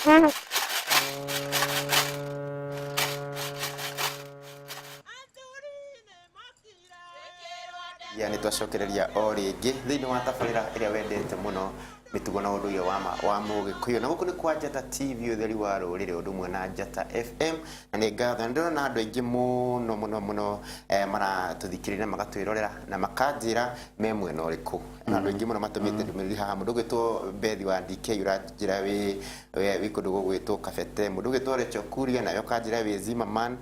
Yani twacokereria o ringi thiini wa tabarira iria wendete muno mitugo na undu wa Mugikuyu na guku ni kwa Njata TV utheri wa rurire undu mwe na Njata FM na ni ngatho ndona andu aingi muno maratuthikirira magatwirorera na makanjira me mwena uriku na andu aingi muno matumite ndumiriri haha mundu gwitwo Bethi wa DK uranjira wi kundu gugwitwo Kabete mundu gwitwo Recho Kuria nayo kanjira wi Zimmerman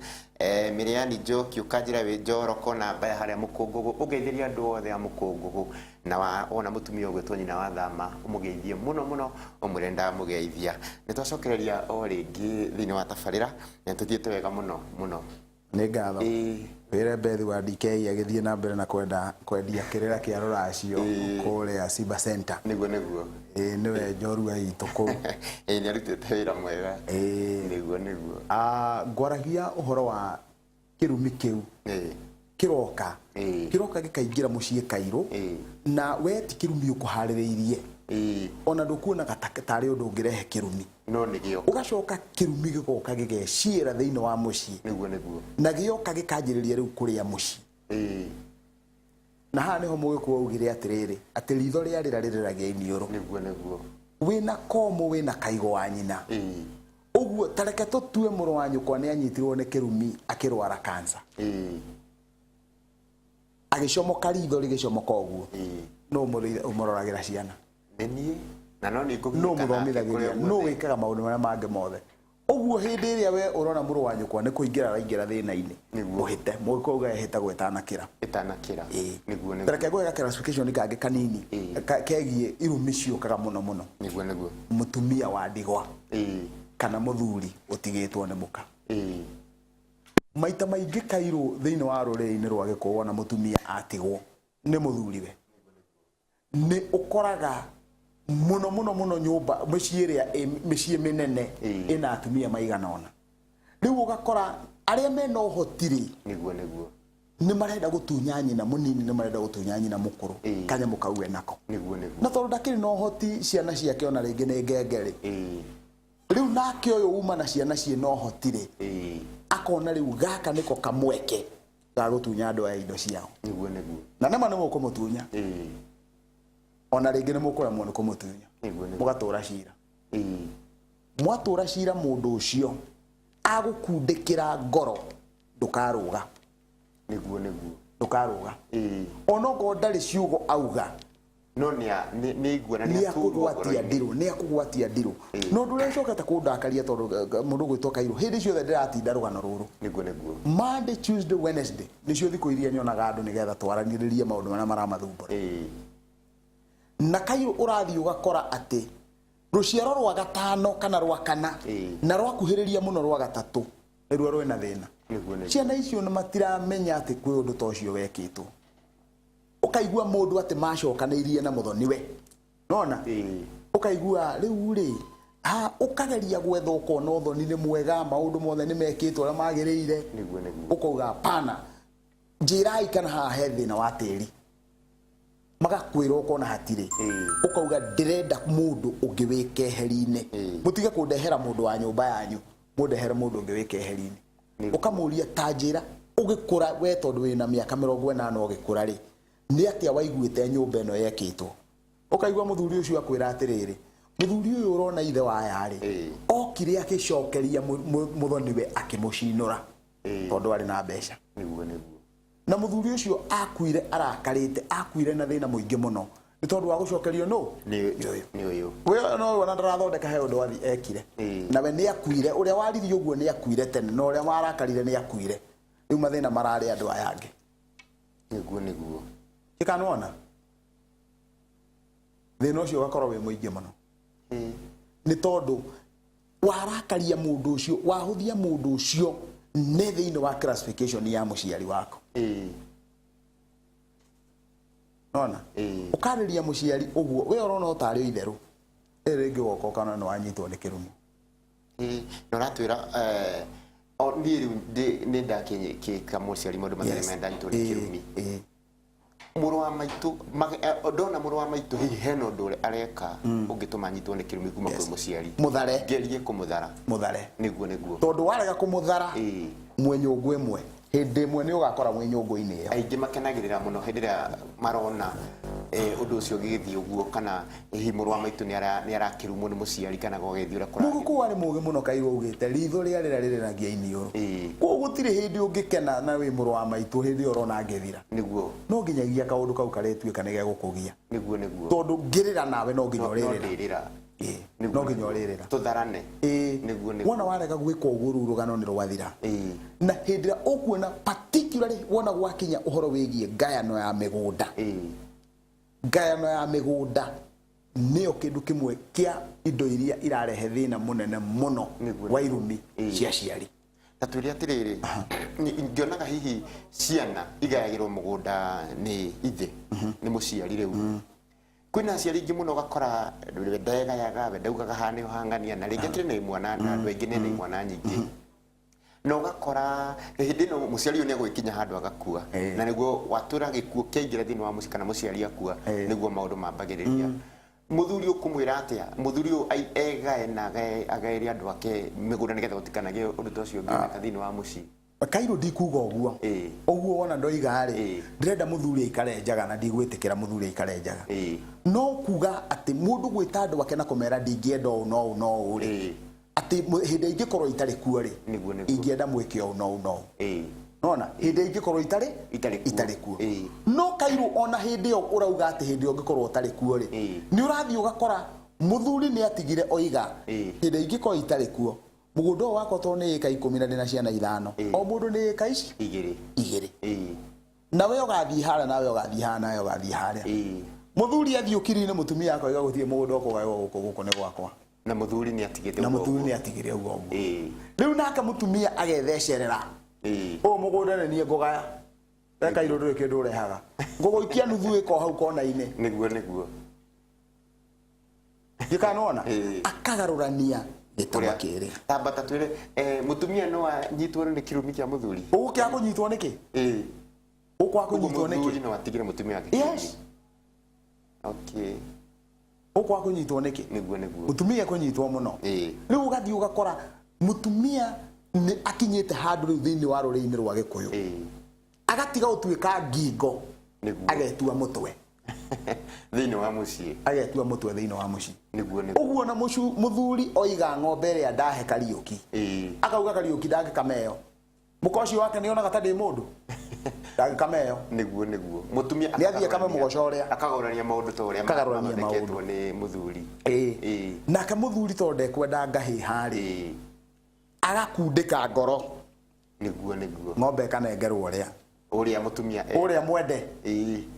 Miriani Njoki ukanjira wi Njoroko na Mbaya haria Mukungugu ugeithiria andu othe a Mukungugu na ona mutumia gwitwo nyina wa Thama umugeithie muno umurenda mugeithia nitwacokereria o ringi thiini wa tabarira na tuthiete wega muno ni ngatho wire Bethi wa DK agithie na mbere na kwendia kirira kia ruracio kuria Simba Center niguo niwe njorua itu ku ni arutite wira mwega niguo ngwaragia uhoro wa kirumi kiu kiroka gikaingira mucii Kairu na we ti kirumi ukuhaririirie ona ndukuona gatakatari undu ungirehe kirumi no nigio ugacoka kirumi gigoka gigeciira thiini wa mucii niguo na gioka gikanjiriria riu kuria mucii na haha niho Mugikuyu augire atiriri ati ritho ria rirariragia iniuru niguo wina komo wina kaigo wa nyina uguo tareke tutue muru wa nyukwa ni anyitirwo ni kirumi akirwara kansa agicomoka ritho rigicomoka uguo no umororagira ciana nini na no ni no muthomithagiria no wikaga maundu maria mangi mothe uguo hindi iria we urona muru wa nyukwa ni kuingira raingira thina-ini muhite Mugikuyu gahita gwetanakira niguo tareke gwega classification kangi kanini kegie irumi ciukaga muno niguo mutumia wa ndigwa kana muthuri utigitwo ni muka maita maingi Kairu thiini wa ruriri-ini rwa Gikuyu na mutumia atigwo ni muthuri we ni ukoraga muno nyumba mucii iria micii minene ina atumia maigana ona riu ugakora aria mena uhotiri niguo ni marenda gutunya nyina munini ni marenda gutunya nyina mukuru kanyamu kau enako na tondu ndakiri no hoti ciana ciake ona ringi ni ngengeri riu nake uyu uma na ciana cie no hotire akona riu gaka niko kamweke ga gutunya andu a indo ciao niguo na nema ni mukumutunya ona ringi ni mukuremwo ni kumutunya mugatura cira mwatura cira mundu ucio agukundikira ngoro ndukaruga niguo ndukaruga ona ngo ndari ciugo auga no ni iguana ni akugwatia ndiru no ndurecoka ta kundakaria tondu mundu gwitwo Kairu hindi ciothe ndiratinda rugano ruru niguo Monday Tuesday Wednesday nicio thiku iria nyonaga andu nigetha twaraniririe maundu maria maramathumbura na Kairu urathi ugakora ati ruciaro rwa gatano kana rwa kana na rwakuhiriria muno rwa gatatu niruo rwina thina ciana icio na matiramenya ati kwi undu ta ucio wekitwo ukaigua mundu ati macokanirie na muthoniwe nona ukaigua riu ri ukageria gwetha ukona uthoni ni mwega maundu mothe ni mekitwo aria magiriire ukauga hapana njirai kana haha he thina wa tiri magakwira ukona hatire ukauga ndirenda mundu ungi wikeheri-ini mutige kundehera mundu wa nyumba yanyu mundehere mundu ungi wikeheri-ini ukamuria tanjira ugikura we tondu wina miaka 80 ugikura ri ni atia waiguite nyumba eno yekitwo ukaigua muthuri ucio akwira atiriri muthuri uyu urona ithe wa yari okire akicokeria muthoniwe akimucinura tondu ari na mbeca na muthuri ucio akuire arakarite akuire na thina muingi muno ni tondu wa gucokerio no ni uyu we no wana ndarathondeka he undu wathi ekire na we ni akuire uria warithi uguo ni akuire tene no uria warakarire ni akuire riu mathina marari andu aya angi niguo ikanona thina ucio ugakorwo wi muingi muno ni tondu warakaria mundu ucio wahuthia mundu ucio ne thiini wa classification ya muciari wako nona ukariria muciari uguo we urona utari itheru ringi woko kana no anyitwo ni kirumu no ratwira ni ndakinyika muciari mundu mathare menda nyitwo ni kirumi muru wa maitu ndona muru wa maitu hihi heno ndore areka ungituma nyitwo ni kirumi kuma kwi muciari muthare gerie kumuthara niguo tondu warega kumuthara mwenyungu imwe hindi imwe ni ugakora mwenyungu-ini iyo aingi makenagirira muno hindi ria marona undu ucio gigithii uguo kana hihi muru wa maitu ni arakirumwo ni muciari kana gogethi ura kora muguku wari mugi muno Kairũ ugite ritho ria riragia iniuru ko gutiri hindi ungikena na wi muru wa maitu hindi urona ngithira niguo no nginyagia kaundu kau karetuika ni gegukugia niguo tondu ngirira nawe no nginya uririra no nginya uririra tutharane niguo wona warega gwika uguo rugano ni rwathira na hindi ria ukuona particularly wona gwakinya uhoro wigie ngayano ya migunda ngayano ya migunda niyo kindu kimwe kia indo iria irarehe thina munene muno wa irumi cia ciari taturia tiriri ngionaga hihi ciana igayagirwo mugunda ni ithe ni muciari riu kwina ciari ingi muno gakora ndegayaga ndaugaga hane hangania na ringi tiri ni mwana na andu aingi ni mwana nyingi no gakora hindi no muciari uyu ni agwikinya handu agakua na niguo watura gikuo kiingira thini wa mucikana muciari akua niguo maundu mambagiriria muthuri ukumwira atia muthuri egae na agairi andu ake migunda nigetha gutikanage undu tocio ngina thini wa muci Kairũ ndikuga uguo uguo wona ndoiga ri ndirenda muthuri aikare njaga na ndigwitikira muthuri aikare njaga no kuga ati mundu gwita andu ake na kumera ndingienda no ri ati hindi ingikorwo itari kuo ri ingienda mwike no nona hindi ingikorwo itari kuo no Kairũ ona hindi yo urauga ati hindi ungikorwo utari kuo ri ni urathi ugakora muthuri ni atigire oiga hindi ingikorwo itari kuo mugunda wako to ni eka 10 na ndina ciana 5 o mundu ni eka ici igiri nawe ugathi hara nawe ugathi hana nawe ugathi haria muthuri athi ukiri-ini mutumia akaiga guthie mugunda ukugayo guko ni gwakwa na muthuri ni atigire uguo riu naka mutumia agethecerera o mugunda ni ngugaya Kairũ nduri kindu urehaga nguguikia nuthu iko hau kona-ini niguo gikanona akagarurania gituma kiri tabata twire mutumia no anyitwo ni kirumi kia muthuri ugukia kunyitwo niki ukwa kunyitwo niki muthuri no atigire mutumia wake yes okay ukwa kunyitwo niki niguo mutumia kunyitwo muno riu ugathi ugakora mutumia ni akinyite handu riu thini wa ruri-ini rwa Gikuyu agatiga utuika ngingo agetua mutwe thini wa muci agetua mutwe thini wa muci niguo uguo na muthuri oiga ng'ombe ria ndahe Kariuki akauga Kariuki ndangikameyo mukoci wake ni ona gatadi mundu ndangikameyo niguo mutumia ni athie kame mugoco ria akagorania maundu to ria mathondeketwo ni muthuri nake muthuri to ndekwenda ngahi hari agakundika ngoro niguo ng'ombe kanengerwo uria mutumia uria mwende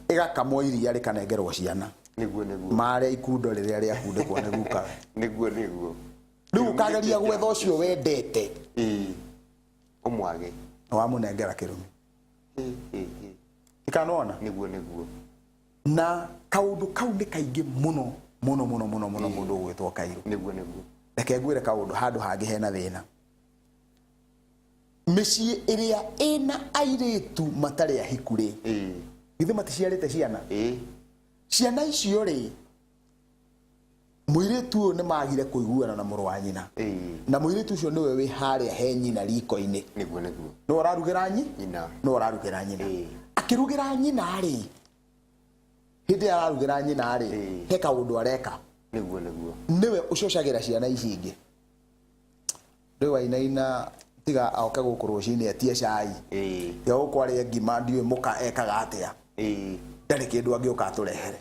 igakamwo iria rikanengerwo ciana niguo maria ikundo riria ria kundikwo ni guka niguo riu kageria gwetha ucio wendete umwage wa munengera kirumi ikanona niguo na kaundu kau ni kaingi muno mundu gwitwo Kairũ niguo reke ngwire kaundu handu hangi hena thina micii iria ina airitu matari ahikuri ithe maticiarite ciana icio ri muiritu uyu ni magire kuiguana na muru wa nyina na muiritu ucio niwe wi haria he nyina riko-ini niguo no ararugira nyina akirugira nyina ri hindi ararugira nyina ri he kaundu areka niguo niwe ucocagira ciana ici ingi riu ainaina tiga aoke guku rucini atie cai ya ukwaria ngima ndiwe muka ekaga atia ndari kindu angioka aturehere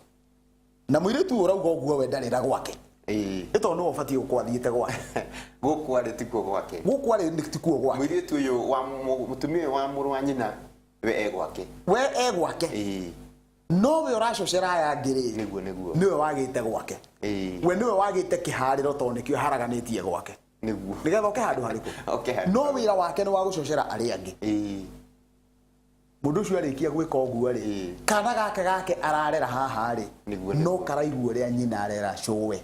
na muiritu urauga uguo we ndarira gwake ito no ubatie ukwathiite gwake gukwari tikuo gwake muiritu uyu wa mutumia wa muru wa nyina we gwake no we uracocera ya ngiri niguo niwe wagite gwake we niwe wagite kihariro to nikio haraganitie gwake niguo nigetha oke handu hariku no wira wake ni wa gucocera ari angi mundu ucio arikia gwika uguo ri kana gake ararera haha ri no karaigua ria nyina arera cowe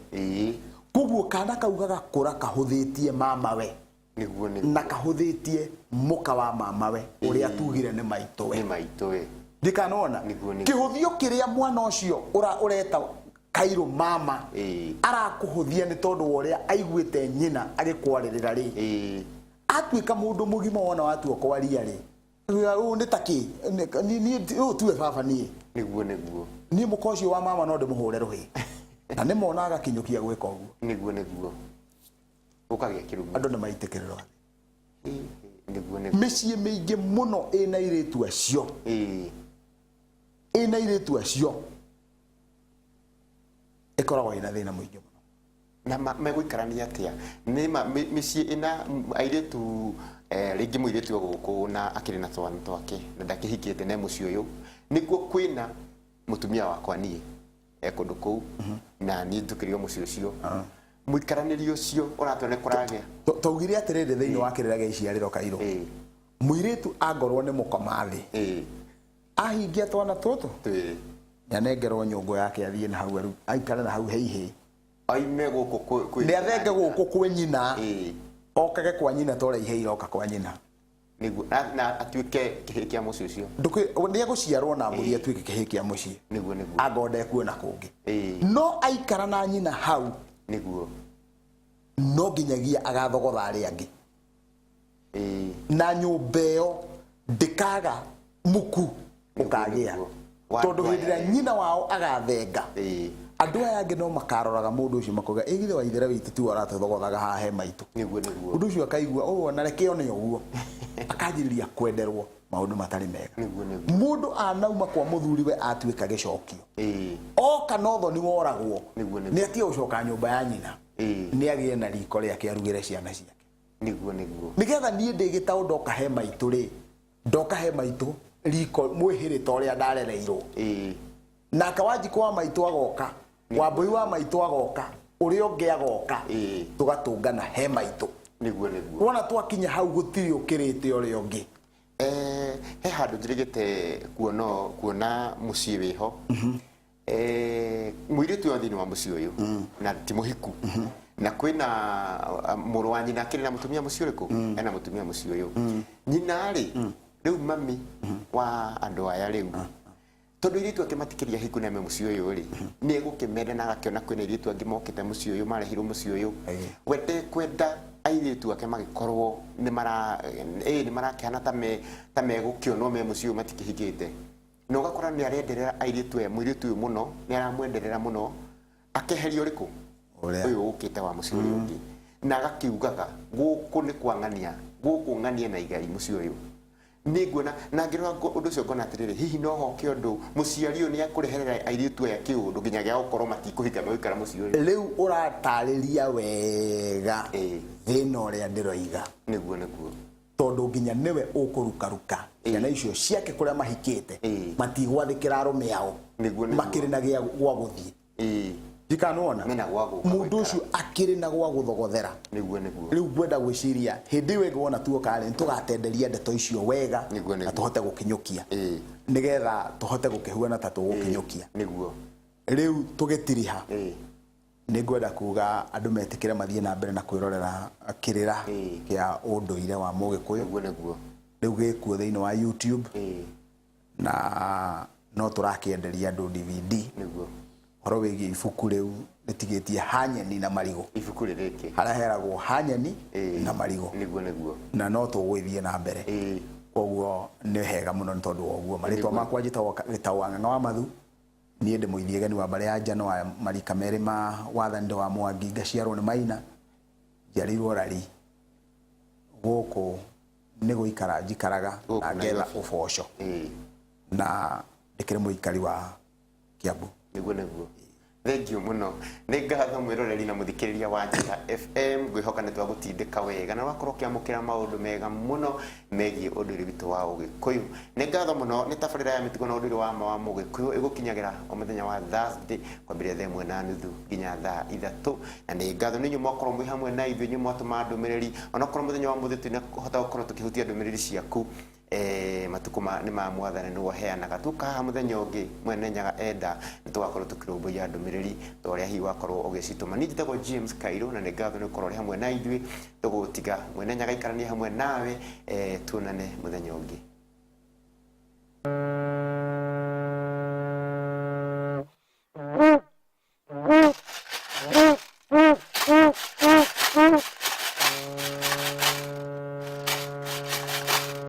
koguo kana kauga gakura kahuthitie mama we na kahuthitie muka wa mama we uria tugire ni maito we ndikanona kihuthio kiria mwana ucio ureta Kairo mama arakuhuthia ni tondu woria aiguite nyina agikwaririra ri atwika mundu mugima wona watu okwaria ri ni taki ni tuwe baba niguo ni mukocio wa mama no ndimuhure ruhi na ni monaga kinyukia gwika uguo niguo ukagia kirumu andu ni maitikirira niguo micii miingi muno ina iritu acio ina iritu acio ikoragwo ina thina muingi muno na megwikarania atia ni micii ina airitu ringi muiritu guku na akiri na twana twake na ndakihikite na mucii uyu nikuo kwina mutumia wakwa nie kundu kuu na ni ndukirio mucii ucio muikaranirio ucio uratone kuragia tugire atiriri thiini wa kirira gia iciariro Kairo muiritu angorwo ni mukomathi ahingia twana tutu nyanengerwo nyungu yake athie na hau aikare na hau heihi aime guku kwi ni athenge guku kwi nyina okage kwa nyina tora ihei roka kwa nyina niguo na atuike kihikia mucii ucio nduki ni aguciarwo na mburi atuike kihikia mucii niguo agonde kuona kungi no aikara na nyina hau niguo no ginyagia agathogotha ari angi na nyumba iyo ndikaga muku ukagia tondu hindira nyina wao agathenga andu aya angi no makaroraga mundu ucio makoga igithe wa ithera witu tu aratathogothaga ha he maitu niguo undu ucio akaigua na rekeo ni uguo akajiriria kwenderwo maundu matari mega niguo mundu anauma kwa muthuriwe atuika gicokio oka notho ni woragwo ni atia ucoka nyumba ya nyina ni agie na riko riake arugire ciana ciake niguo nigetha nie ndigita undoka he maitu ri ndoka he maitu riko mwihirita uria ndarereirwo na akawaji kwa maitu agoka wambui wa maitu agoka uria ungi agoka tugatungana he maitu niguo wona twakinya hau gutiri ukirite uria ungi he handu njirigite kuona mucii wiho muiritu yo thini wa mucii uyu na ti muhiku na kwina muru wa nyina akiri na mutumia mucii uriku ena mutumia mucii uyu nyina ri riu mami wa andu aya riu tondu iritu akimatikiria hiku na mucii uyu ri ni egukimende na agakiona kwina iritu angi mokite mucii uyu marehirwo mucii uyu wete kwenda airitu ake magikorwo ni marakiana ta megukionwo me mucii uyu matikihigite no gakora ni arenderera airitu muiritu uyu muno ni aramwenderera muno akeherio riku uyu ukite wa mucii uyu ungi na agakiugaga guku ni kwangania guku nganie na igai mucii uyu niguona na ngirwa undu ucio ngona atiriri hihi no hoke undu muciari uyu ni akureherera airitu aya kiundu nginyagia gukorwo matikuhika megukara mucii uyu riu uratariria wega thina uria ndiroiga niguo tondu nginya niwe ukurukaruka ciana icio ciake kuria mahikite matigwathikira arume ao makiri na gia gwa guthie ndikanona mundu ucio akiri na gwa guthogothera riu ngwenda gwiciria hindi we ngwona tu okare tugatenderia ndeto icio wega na tuhote gukinyukia nigetha tuhote gukihuana ta tugukinyukia riu tugitiriha ni ngwenda kuga andu metikire mathie na mbere na kwirorera kirira kia unduire wa Mugikuyu riu gikuo thiini wa YouTube na no turakienderia andu DVD horo wigi ibuku riu ritigitie hanyeni na marigo ibuku ririki haraheragwo hanyeni na marigo na no tugwithie na mbere koguo ni hega muno ni tondu woguo maritwa makwa njitagwo Gitaũ Ng'ang'a wa Mathu ni ndi muithiegani wa mbere ya njano wa marika meri ma wathani wa Mwangi ngaciarwo ni Maina njarirwo Rari guku ni guikara njikaraga na ngetha uboco na ndikire muikari wa Kiambu niguo thank you muno ni ngatho mwiroreri na muthikiriria wa Njata FM ngwihoka ni twagutindika wega na wakorwo kiamukira maundu mega muno megie unduri witu wa Ugikuyu ni ngatho muno ni tabarira ya mitugo na unduri wa Mugikuyu igukinyagira o muthenya wa Thursday kwambiria thaa 1:30 nginya thaa 3 na ni ngatho ni nyumo korwo mwi hamwe na ithuĩ nyumo atuma ndumiriri ona korwo muthenya wa muthiti ni hota gukorwo tukihutia ndumiriri ciaku matukuma ni ma mwathani no heanaga tukaha muthenya ungi mwene nyaga enda nitugakorwo tukirumbuya ndumiriri toria hi wakorwo ugicituma ni njitagwo James Kairo na ni ngatho ni korwo hamwe na ithuĩ tugutiga mwene nyaga ikarania hamwe nawe tuonane muthenya ungi Thank you.